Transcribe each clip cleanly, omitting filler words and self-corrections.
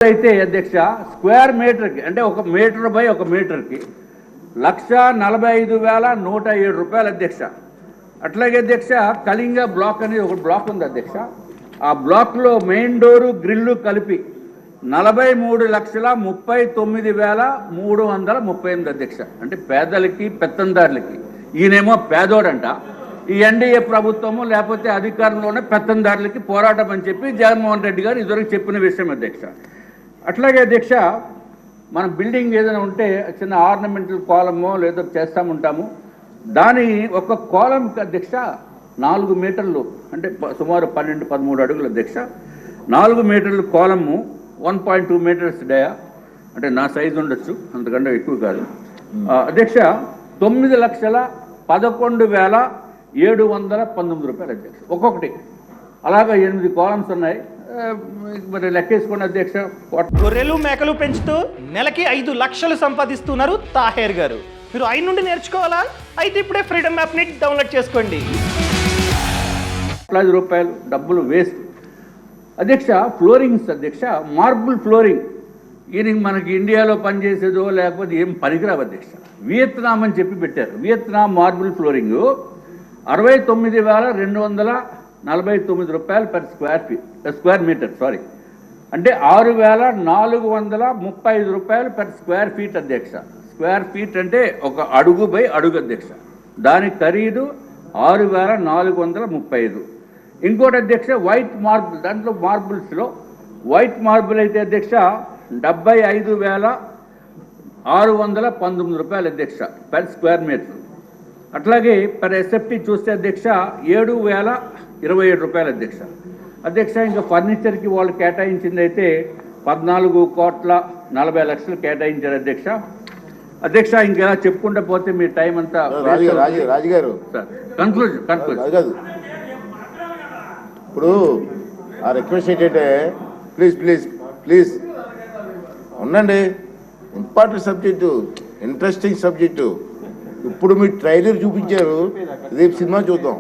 అయితే అధ్యక్ష స్క్వేర్ మీటర్కి అంటే 1 మీటర్ బై 1 మీటర్కి 1,45,107 రూపాయలు అధ్యక్ష. అట్లాగే అధ్యక్ష కళింగ బ్లాక్ అనేది ఒక బ్లాక్ ఉంది అధ్యక్ష. ఆ బ్లాక్లో మెయిన్ డోరు గ్రిల్లు కలిపి 43,39,338 అధ్యక్ష. అంటే పేదలకి పెత్తందారులకి. ఈయనేమో పేదోడంట, ఈ ఎన్డీఏ ప్రభుత్వము లేకపోతే అధికారంలోనే పెత్తందారులకి పోరాటం అని చెప్పి జగన్మోహన్ రెడ్డి గారు ఇదివరకు చెప్పిన విషయం అధ్యక్ష. అట్లాగే అధ్యక్ష మన బిల్డింగ్ ఏదైనా ఉంటే చిన్న ఆర్నమెంటల్ కాలమో లేదో చేస్తాముంటాము. దాని ఒక కాలంకి అధ్యక్ష 4 మీటర్లు అంటే సుమారు 12-13 అడుగులు అధ్యక్ష. 4 మీటర్లు కాలము 1.2 మీటర్స్ డయా అంటే నా సైజు ఉండొచ్చు, అంతకంటే ఎక్కువ కాదు అధ్యక్ష. 9,11,719 రూపాయలు అధ్యక్ష ఒక్కొక్కటి. అలాగా 8 కాలమ్స్ ఉన్నాయి. మరి లెక్కేసుకోండి అధ్యక్ష. గొర్రెలు మేకలు పెంచుతూ నెలకి 5 లక్షలు సంపాదిస్తున్నారు తాహేర్ గారు. మీరు ఆయన నుండి నేర్చుకోవాలా? అయితే ఇప్పుడే ఫ్రీడమ్ యాప్ని డౌన్లోడ్ చేసుకోండి. రూపాయలు డబ్బులు వేస్ట్ అధ్యక్ష. ఫ్లోరింగ్స్ అధ్యక్ష, మార్బుల్ ఫ్లోరింగ్. ఈయన మనకి ఇండియాలో పనిచేసేదో లేకపోతే ఏం పనికిరావు అధ్యక్ష. వియత్నాం అని చెప్పి పెట్టారు. వియత్నాం మార్బుల్ ఫ్లోరింగ్ 69,249 రూపాయలు పర్ స్క్వేర్ మీటర్ సారీ అంటే 6,435 రూపాయలు పర్ స్క్వేర్ ఫీట్ అధ్యక్ష. స్క్వేర్ ఫీట్ అంటే 1 అడుగు బై అడుగు అధ్యక్ష. దాని ఖరీదు 6,435. ఇంకోటి అధ్యక్ష వైట్ మార్బుల్. దాంట్లో మార్బుల్స్లో వైట్ మార్బుల్ అయితే అధ్యక్ష 75,619 రూపాయలు అధ్యక్ష పర్ స్క్వేర్ మీటర్. అట్లాగే పర్ ఎస్ఎఫ్టీ చూస్తే అధ్యక్ష 7,027 రూపాయలు అధ్యక్ష. అధ్యక్ష ఇంకా ఫర్నిచర్కి వాళ్ళు కేటాయించింది అయితే 14,40,00,000 కేటాయించారు అధ్యక్ష. అధ్యక్ష ఇంకా చెప్పుకుంటూ పోతే మీ టైం అంతా రాజుగారు కన్క్లూజన్ కాదు. ఇప్పుడు ఆ రిక్వెస్ట్ ఏంటంటే ప్లీజ్ ప్లీజ్ ప్లీజ్ ఉండండి. Important subject, interesting subject. ఇప్పుడు మీరు ట్రైలర్ చూపించారు, రేపు సినిమా చూద్దాం.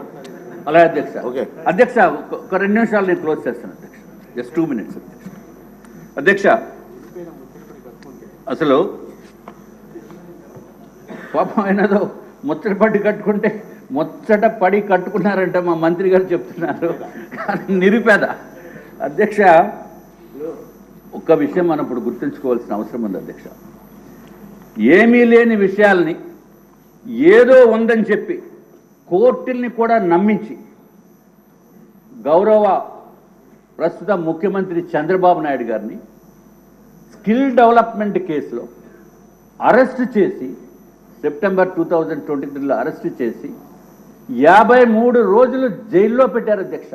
అలాగే అధ్యక్ష. ఓకే అధ్యక్ష ఒక 2 నిమిషాలు నేను క్లోజ్ చేస్తాను అధ్యక్ష. జస్ట్ 2 minutes అధ్యక్ష. అసలు పాపం ఆయనదో ముచ్చట పడి కట్టుకుంటే ముచ్చట పడి కట్టుకున్నారంట మా మంత్రి గారు చెప్తున్నారు. కానీ నిరుపేద అధ్యక్ష. ఒక్క విషయం మనం ఇప్పుడు గుర్తుంచుకోవాల్సిన అవసరం ఉంది అధ్యక్ష. ఏమీ లేని విషయాల్ని ఏదో ఉందని చెప్పి కోర్టుల్ని కూడా నమ్మించి గౌరవ ప్రస్తుత ముఖ్యమంత్రి చంద్రబాబు నాయుడు గారిని స్కిల్ డెవలప్మెంట్ కేసులో అరెస్ట్ చేసి సెప్టెంబర్ 2023లో అరెస్ట్ చేసి 53 రోజులు జైల్లో పెట్టారు అధ్యక్ష.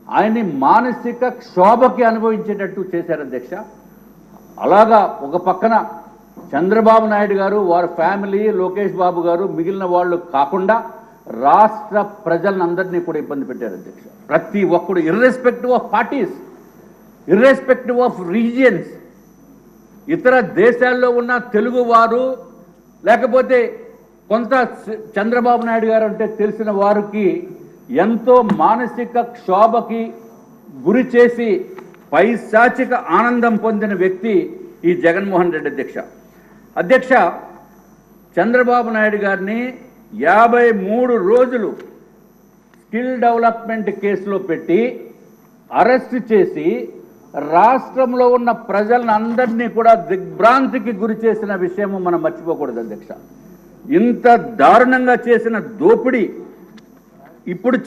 ఆయన్ని మానసిక క్షోభకి అనుభవించేటట్టు చేశారు అధ్యక్ష. అలాగా ఒక పక్కన చంద్రబాబు నాయుడు గారు, వారి ఫ్యామిలీ, లోకేష్ బాబు గారు, మిగిలిన వాళ్ళు కాకుండా రాష్ట్ర ప్రజలందరినీ కూడా ఇబ్బంది పెట్టారు అధ్యక్ష. ప్రతి ఒక్కడు irrespective of parties, irrespective of regions, ఇతర దేశాల్లో ఉన్న తెలుగు వారు లేకపోతే కొంత చంద్రబాబు నాయుడు గారు అంటే తెలిసిన వారికి ఎంతో మానసిక క్షోభకి గురి చేసి పైశాచిక ఆనందం పొందిన వ్యక్తి ఈ జగన్మోహన్ రెడ్డి అధ్యక్ష. అధ్యక్ష చంద్రబాబు నాయుడు గారిని 53 రోజులు స్కిల్ డెవలప్మెంట్ కేసులో పెట్టి అరెస్ట్ చేసి రాష్ట్రంలో ఉన్న ప్రజలను అందరినీ కూడా దిగ్భ్రాంతికి గురి చేసిన విషయము మనం మర్చిపోకూడదు అధ్యక్ష. ఇంత దారుణంగా చేసిన దోపిడీ ఇప్పుడు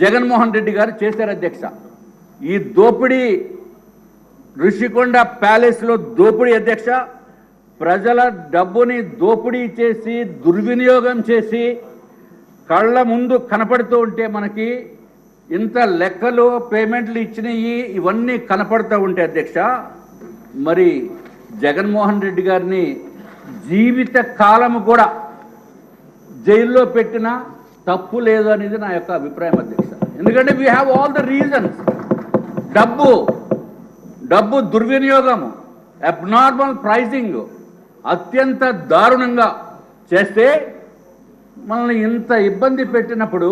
జగన్మోహన్ రెడ్డి గారు చేశారు అధ్యక్ష. ఈ దోపిడీ ఋషికొండ ప్యాలెస్లో దోపిడీ అధ్యక్ష. ప్రజల డబ్బుని దోపిడీ చేసి దుర్వినియోగం చేసి కళ్ళ ముందు కనపడుతూ ఉంటే మనకి ఇంత లెక్కలు పేమెంట్లు ఇచ్చినవి ఇవన్నీ కనపడుతూ ఉంటే అధ్యక్ష, మరి జగన్మోహన్ రెడ్డి గారిని జీవిత కాలము కూడా జైల్లో పెట్టినా తప్పు లేదు అనేది నా యొక్క అభిప్రాయం అధ్యక్ష. ఎందుకంటే we have all the reasons. డబ్బు దుర్వినియోగము, అబ్నార్మల్ ప్రైజింగ్ అత్యంత దారుణంగా చేస్తే మనల్ని ఇంత ఇబ్బంది పెట్టినప్పుడు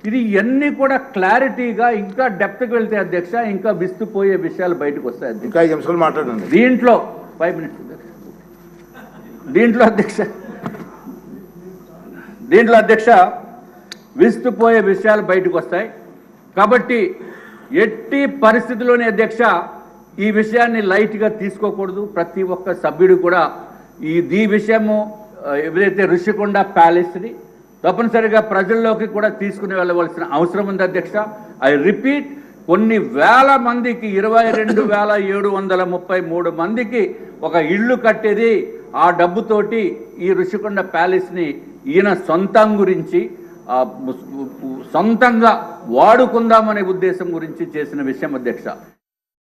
ఇది ఇవన్నీ కూడా క్లారిటీగా ఇంకా డెప్త్కి వెళ్తే అధ్యక్ష ఇంకా విస్తుపోయే విషయాలు బయటకు వస్తాయి అధ్యక్ష. ఇంకా 5 నిమిషాలు మాట్లాడండి. దీంట్లో 5 మినిట్స్ దీంట్లో అధ్యక్ష విస్తుపోయే విషయాలు బయటకు వస్తాయి. కాబట్టి ఎట్టి పరిస్థితిలోని అధ్యక్ష ఈ విషయాన్ని లైట్గా తీసుకోకూడదు. ప్రతి ఒక్క సభ్యుడు కూడా ఈ విషయము ఏదైతే ఋషికొండ ప్యాలెస్ని తప్పనిసరిగా ప్రజల్లోకి కూడా తీసుకుని వెళ్ళవలసిన అవసరం ఉంది అధ్యక్ష. ఐ రిపీట్, కొన్ని వేల మందికి 22,733 మందికి ఒక ఇల్లు కట్టేది ఆ డబ్బుతోటి ఈ ఋషికొండ ప్యాలెస్ని ఈయన సొంతం గురించి సొంతంగా వాడుకుందామనే ఉద్దేశం గురించి చేసిన విషయం అధ్యక్ష.